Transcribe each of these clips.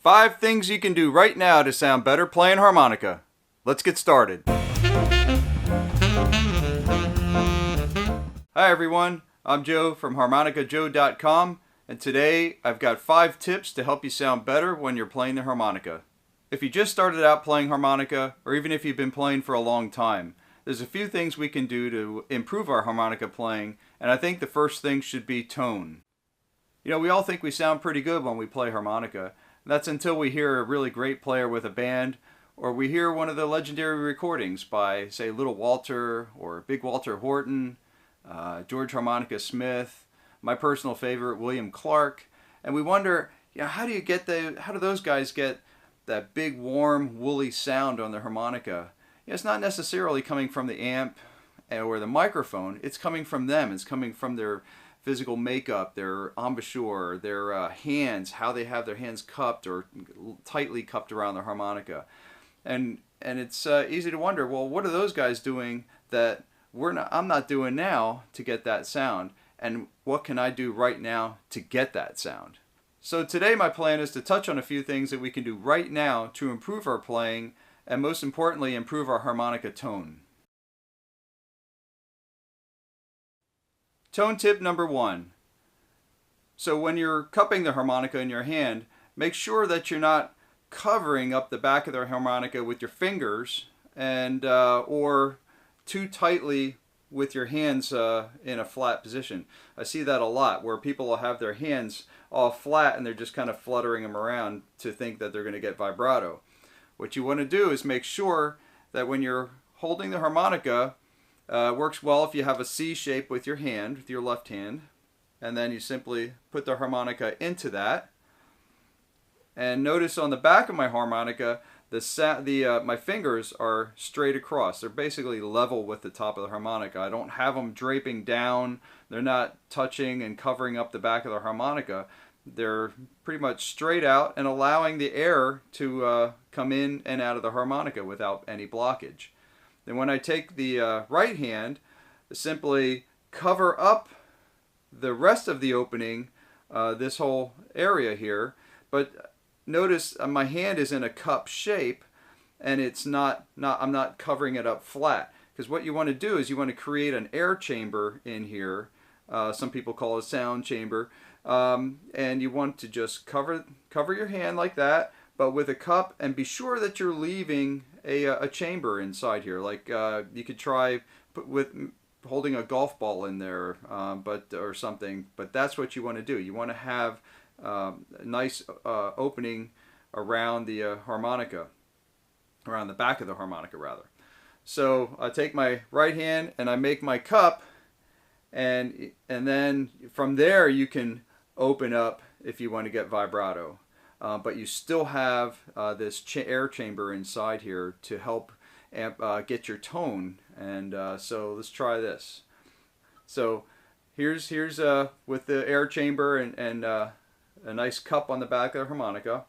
5 things you can do right now to sound better playing harmonica. Let's get started. Hi everyone, I'm Joe from HarmonicaJoe.com, and today I've got 5 tips to help you sound better when you're playing the harmonica. If you just started out playing harmonica, or even if you've been playing for a long time, there's a few things we can do to improve our harmonica playing, and I think the first thing should be tone. You know, we all think we sound pretty good when we play harmonica. That's until we hear a really great player with a band, or we hear one of the legendary recordings by, say, Little Walter or Big Walter Horton, George Harmonica Smith, my personal favorite, William Clark, and we wonder, you know, how do those guys get that big, warm, woolly sound on the harmonica? You know, it's not necessarily coming from the amp or the microphone. It's coming from them. It's coming from their physical makeup, their embouchure, their hands, how they have their hands cupped or tightly cupped around the harmonica. And it's easy to wonder, well, what are those guys doing that I'm not doing now to get that sound? And what can I do right now to get that sound? So today my plan is to touch on a few things that we can do right now to improve our playing and most importantly improve our harmonica tone. Tone tip number 1. So when you're cupping the harmonica in your hand, make sure that you're not covering up the back of the harmonica with your fingers and or too tightly with your hands in a flat position. I see that a lot where people will have their hands all flat and they're just kind of fluttering them around to think that they're going to get vibrato. What you want to do is make sure that when you're holding the harmonica, works well if you have a C shape with your hand, with your left hand, and then you simply put the harmonica into that. And notice on the back of my harmonica, my fingers are straight across. They're basically level with the top of the harmonica. I don't have them draping down. They're not touching and covering up the back of the harmonica. They're pretty much straight out and allowing the air to come in and out of the harmonica without any blockage. Then when I take the right hand, simply cover up the rest of the opening, this whole area here, but notice my hand is in a cup shape and I'm not covering it up flat, because what you want to do is you want to create an air chamber in here. Some people call it a sound chamber, and you want to just cover your hand like that, but with a cup, and be sure that you're leaving a chamber inside here. Like you could try with holding a golf ball in there, or something. But that's what you want to do. You want to have a nice opening around the harmonica, around the back of the harmonica rather. So I take my right hand and I make my cup, and then from there you can open up if you want to get vibrato. But you still have this air chamber inside here to help get your tone. And so let's try this. So here's with the air chamber and a nice cup on the back of the harmonica.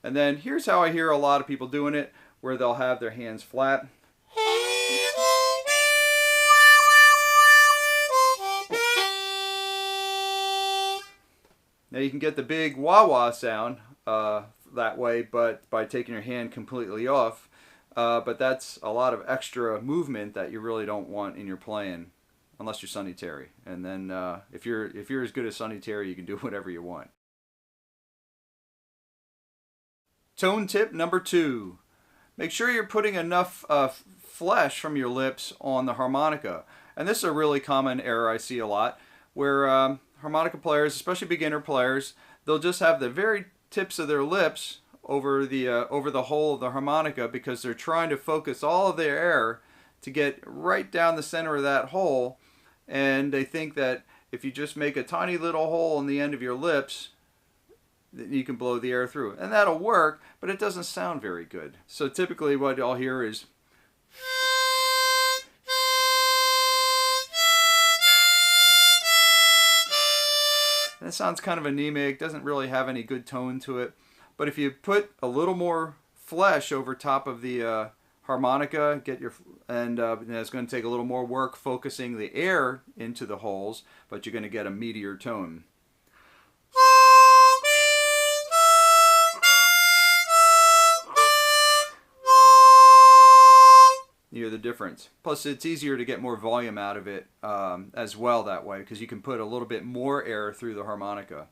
And then here's how I hear a lot of people doing it, where they'll have their hands flat. Now you can get the big wah-wah sound that way, but by taking your hand completely off. But that's a lot of extra movement that you really don't want in your playing, unless you're Sonny Terry. And then if you're as good as Sonny Terry, you can do whatever you want. Tone tip number 2. Make sure you're putting enough flesh from your lips on the harmonica. And this is a really common error I see a lot, where harmonica players, especially beginner players, they'll just have the very tips of their lips over the hole of the harmonica, because they're trying to focus all of their air to get right down the center of that hole, and they think that if you just make a tiny little hole in the end of your lips, you can blow the air through. And that'll work, but it doesn't sound very good. So typically what I'll hear is it sounds kind of anemic, doesn't really have any good tone to it. But if you put a little more flesh over top of the harmonica, and it's going to take a little more work focusing the air into the holes, but you're going to get a meatier tone. You hear the difference. Plus, it's easier to get more volume out of it as well that way, because you can put a little bit more air through the harmonica.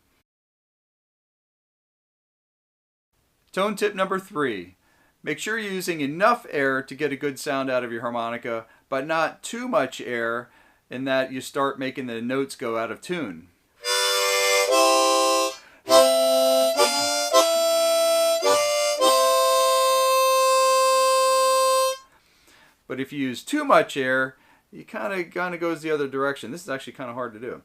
Tone tip number 3. Make sure you're using enough air to get a good sound out of your harmonica, but not too much air in that you start making the notes go out of tune. But if you use too much air, you kind of goes the other direction. This is actually kind of hard to do.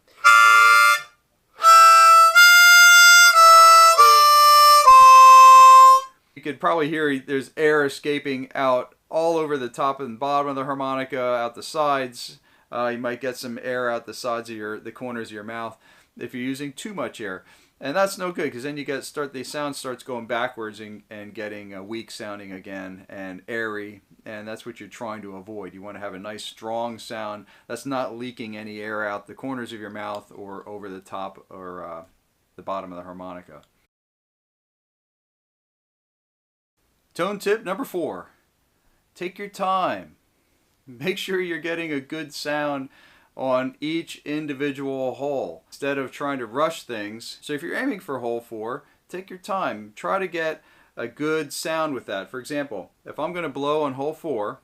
You could probably hear there's air escaping out all over the top and bottom of the harmonica, out the sides. You might get some air out the sides of the corners of your mouth if you're using too much air. And that's no good, because then the sound starts going backwards and getting weak sounding again and airy, and that's what you're trying to avoid. You want to have a nice strong sound that's not leaking any air out the corners of your mouth or over the top or the bottom of the harmonica. Tone tip number 4. Take your time. Make sure you're getting a good sound on each individual hole instead of trying to rush things. So if you're aiming for hole 4, take your time. Try to get a good sound with that. For example, if I'm going to blow on hole 4,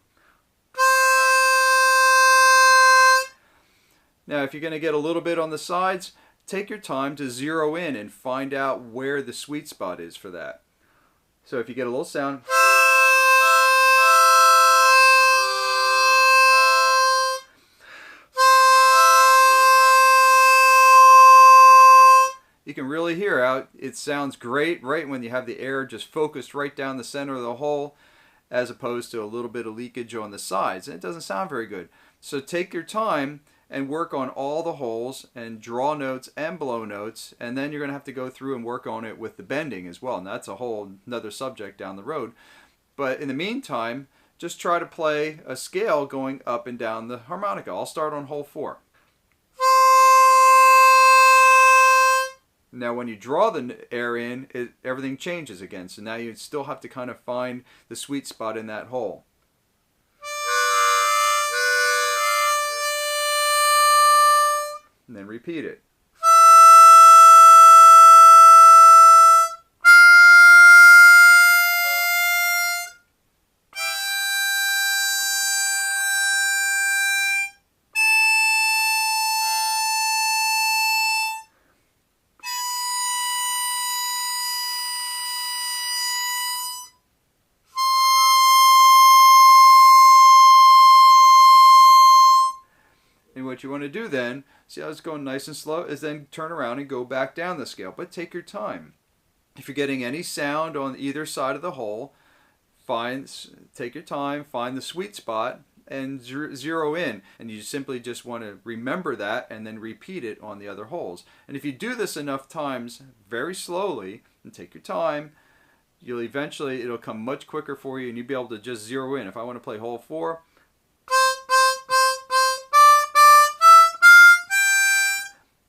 now if you're going to get a little bit on the sides, take your time to zero in and find out where the sweet spot is for that. So if you get a little sound, you can really hear out. It sounds great right when you have the air just focused right down the center of the hole, as opposed to a little bit of leakage on the sides. And it doesn't sound very good. So take your time and work on all the holes and draw notes and blow notes, and then you're going to have to go through and work on it with the bending as well, and that's a whole another subject down the road. But in the meantime, just try to play a scale going up and down the harmonica. I'll start on hole 4. Now when you draw the air in, everything changes again, so now you still have to kind of find the sweet spot in that hole. And then repeat it. And what you want to do then, see how it's going nice and slow, is then turn around and go back down the scale. But take your time. If you're getting any sound on either side of the hole, take your time, find the sweet spot, and zero in. And you simply just want to remember that and then repeat it on the other holes. And if you do this enough times, very slowly, and take your time, it'll come much quicker for you, and you'll be able to just zero in. If I want to play hole 4,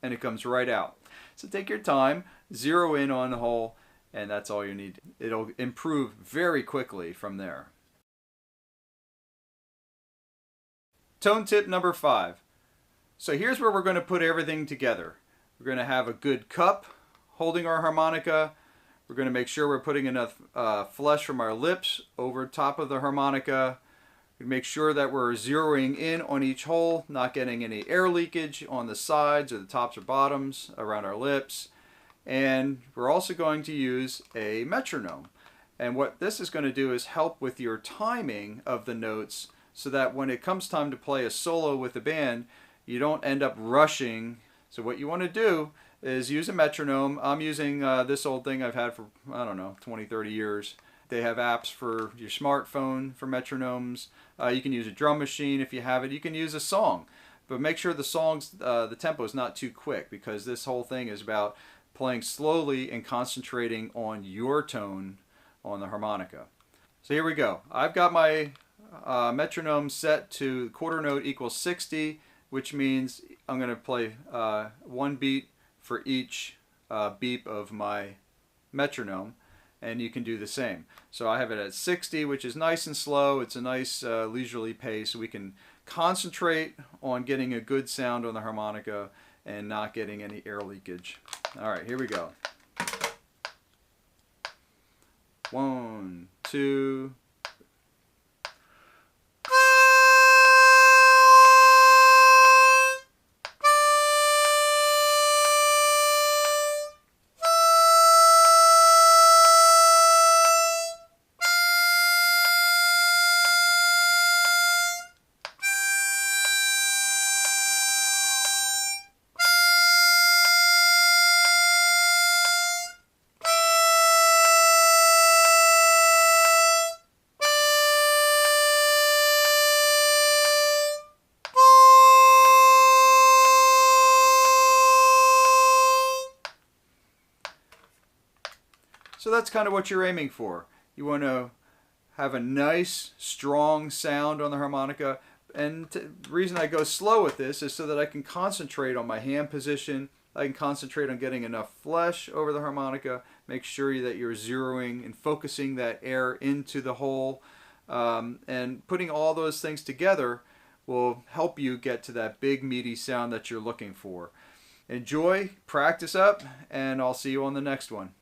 and it comes right out. So take your time, zero in on the hole, and that's all you need. It'll improve very quickly from there. Tone tip number 5. So here's where we're going to put everything together. We're going to have a good cup holding our harmonica. We're going to make sure we're putting enough flesh from our lips over top of the harmonica. Make sure that we're zeroing in on each hole, not getting any air leakage on the sides or the tops or bottoms around our lips. And we're also going to use a metronome. And what this is going to do is help with your timing of the notes, so that when it comes time to play a solo with the band, you don't end up rushing. So what you want to do is use a metronome. I'm using this old thing I've had for, I don't know, 20, 30 years. They have apps for your smartphone for metronomes. You can use a drum machine if you have it. You can use a song. but make sure the tempo is not too quick, because this whole thing is about playing slowly and concentrating on your tone on the harmonica. So here we go. I've got my metronome set to quarter note equals 60, which means I'm going to play one beat for each beep of my metronome, and you can do the same. So I have it at 60, which is nice and slow. It's a nice leisurely pace. We can concentrate on getting a good sound on the harmonica and not getting any air leakage. All right, here we go. 1, 2. So that's kind of what you're aiming for. You want to have a nice, strong sound on the harmonica. And the reason I go slow with this is so that I can concentrate on my hand position. I can concentrate on getting enough flesh over the harmonica. Make sure that you're zeroing and focusing that air into the hole. And putting all those things together will help you get to that big, meaty sound that you're looking for. Enjoy, practice up, and I'll see you on the next one.